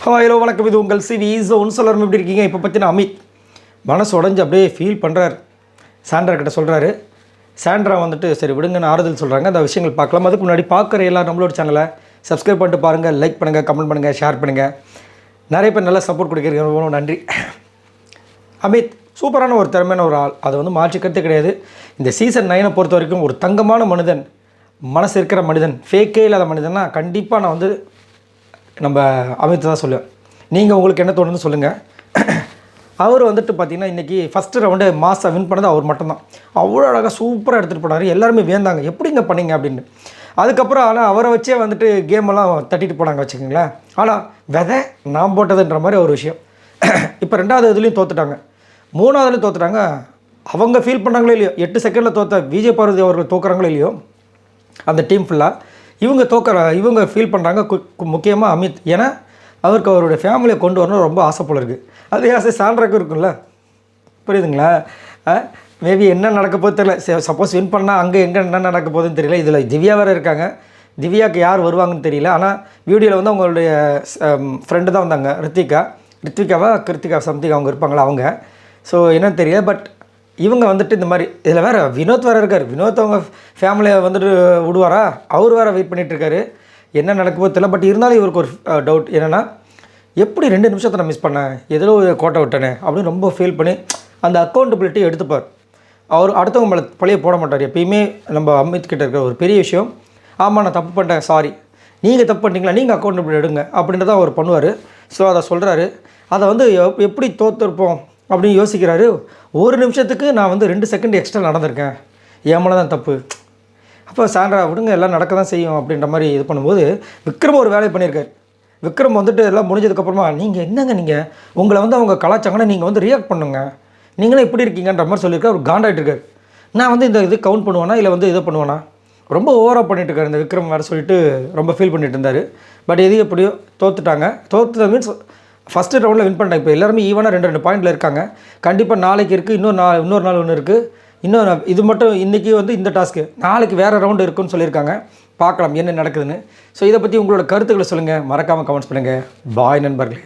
Hello வணக்கம். இது உங்கள் சிவி ஒன்று சொல்லணும். எப்படி இருக்கீங்க? இப்போ பார்த்தீங்கன்னா அமித் மனசு உடஞ்சி அப்படியே ஃபீல் பண்ணுறாரு. சாண்ட்ரா கிட்ட சொல்கிறாரு. சாண்ட்ரா வந்துட்டு சரி விடுங்கன்னு ஆறுதல் சொல்கிறாங்க. அந்த விஷயங்கள் பார்க்கலாம். அதுக்கு முன்னாடி பார்க்குற எல்லாம் நம்மளோட சேனலை சப்ஸ்கிரைப் பண்ணிட்டு பாருங்கள், லைக் பண்ணுங்கள், கமெண்ட் பண்ணுங்கள், ஷேர் பண்ணுங்கள். நிறைய பேர் நல்லா சப்போர்ட் கொடுக்குறீங்க, ரொம்ப நன்றி. அமித் சூப்பரான ஒரு திறமையான ஒரு ஆள், அதை வந்து மாற்றிக்கிறதே கிடையாது. இந்த சீசன் 9 பொறுத்த வரைக்கும் ஒரு தங்கமான மனிதன், மனசு இருக்கிற மனிதன், ஃபேக்கே இல்லாத மனிதன்னா கண்டிப்பாக நான் வந்து நம்ம அமித் தான் சொல்லுவேன். நீங்கள் உங்களுக்கு என்ன தோணுன்னு சொல்லுங்கள். அவர் வந்துட்டு பார்த்திங்கன்னா இன்றைக்கி ஃபஸ்ட்டு ரவுண்டு மாஸை வின் பண்ணது அவர் மட்டும்தான். அவ்வளோ அழகாக சூப்பராக எடுத்துகிட்டு போனார். எல்லாருமே வேந்தாங்க, எப்படிங்க பண்ணிங்க அப்படின்னு. அதுக்கப்புறம் ஆனால் அவரை வச்சே வந்துட்டு கேமெல்லாம் தட்டிட்டு போனாங்க வச்சுக்கோங்களேன். ஆனால் விதை நான் போட்டதுன்ற மாதிரி ஒரு விஷயம். இப்போ 2வது இதுலேயும் தோற்றுட்டாங்க, 3வதுலேயும் தோற்றுட்டாங்க. அவங்க ஃபீல் பண்ணாங்களோ இல்லையோ, 8 செகண்டில் தோற்ற விஜய் பார்வதி அவர்கள் தோக்குறாங்களோ இல்லையோ, அந்த டீம் ஃபுல்லாக இவங்க ஃபீல் பண்ணுறாங்க. முக்கியமாக அமித், ஏன்னா அவருக்கு அவருடைய ஃபேமிலியை கொண்டு வரணும் ரொம்ப ஆசை போல இருக்குது. அதே ஆசை சாண்ட்ராக்கும் இருக்குல்ல, புரியுதுங்களா? மேபி என்ன நடக்க போகுது தெரியல. சப்போஸ் வின் பண்ணால் அங்கே எங்கே என்ன நடக்க போகுதுன்னு தெரியல. இதில் திவ்யா வேறு இருக்காங்க. திவ்யாவுக்கு யார் வருவாங்கன்னு தெரியல. ஆனால் வீடியோவில் வந்து அவங்களுடைய ஃப்ரெண்டு தான் வந்தாங்க, கிருத்திகா சம்திங் அவங்க இருப்பாங்களா அவங்க. ஸோ என்னன்னு தெரியல. பட் இவங்க வந்துட்டு இந்த மாதிரி இதில் வேறு வினோத் வேறு இருக்கார். வினோத் அவங்க ஃபேமிலியை வந்துட்டு விடுவாரா? அவர் வேறு வெயிட் பண்ணிகிட்ருக்காரு. என்ன நடக்குமோ தெரியல. பட் இருந்தாலும் இவருக்கு ஒரு டவுட் என்னென்னா, எப்படி 2 நிமிஷத்தை நான் மிஸ் பண்ணேன், ஏதோ கோட்டை விட்டேனே அப்படின்னு ரொம்ப ஃபீல் பண்ணி அந்த அக்கௌண்டபிலிட்டி எடுத்துப்பார். அவர் அடுத்தவங்க மேலே பழைய போட மாட்டார். எப்பயுமே நம்ம அமித் கிட்ட இருக்கிற ஒரு பெரிய விஷயம், ஆமாம் நான் தப்பு பண்ணிட்டேன், சாரி, நீங்கள் தப்பு பண்ணிட்டீங்களா, நீங்கள் அக்கௌண்டபிலிட்டி எடுங்க அப்படின்றத அவர் பண்ணுவார். ஸோ அதை சொல்கிறாரு. அதை வந்து எப்படி தோற்றுருப்போம் அப்படின்னு யோசிக்கிறாரு. ஒரு நிமிஷத்துக்கு நான் வந்து 2 செகண்ட் எக்ஸ்ட்ரா நடந்திருக்கேன், என் மேலே தான் தப்பு. அப்போ சாண்ட்ரா விடுங்க, எல்லாம் நடக்க தான் செய்யும் அப்படின்ற மாதிரி இது பண்ணும்போது விக்ரம் ஒரு வேலையை பண்ணியிருக்காரு. விக்ரம் வந்துட்டு எல்லாம் முடிஞ்சதுக்கப்புறமா, நீங்கள் என்னங்க, நீங்கள் உங்களை வந்து அவங்க கலாச்சாங்கன்னா நீங்கள் வந்து ரியாக்ட் பண்ணுங்க, நீங்களே இப்படி இருக்கீங்கன்ற மாதிரி சொல்லியிருக்காரு. அவர் காண்டாகிட்டு இருக்காரு. நான் வந்து இந்த இது கவுண்ட் பண்ணுவேனா இல்லை வந்து இதை பண்ணுவேனா, ரொம்ப ஓவராக பண்ணிட்டு இருக்காரு இந்த விக்ரம் வேறு சொல்லிட்டு ரொம்ப ஃபீல் பண்ணிட்டு இருந்தார். பட் எது எப்படியோ தோற்றுட்டாங்க. தோற்றுறது மீன்ஸ் ஃபஸ்ட்டு ரவுண்டில் வின் பண்ணிட்டாங்க. இப்போ எல்லாருமே ஈவனாக 2 பாயிண்டில் இருக்காங்க. கண்டிப்பாக நாளைக்கு இருக்குது, இன்னொரு நாள் ஒன்று இருக்குது. இன்னொரு இது மட்டும் இன்றைக்கி வந்து இந்த டாஸ்க்கு, நாளைக்கு வேறு ரவுண்டு இருக்குன்னு சொல்லியிருக்காங்க. பார்க்கலாம் என்ன நடக்குதுன்னு. ஸோ இதை பற்றி உங்களோட கருத்துக்களை சொல்லுங்கள், மறக்காமல் கமெண்ட்ஸ் பண்ணுங்கள். பாய் நண்பர்களே.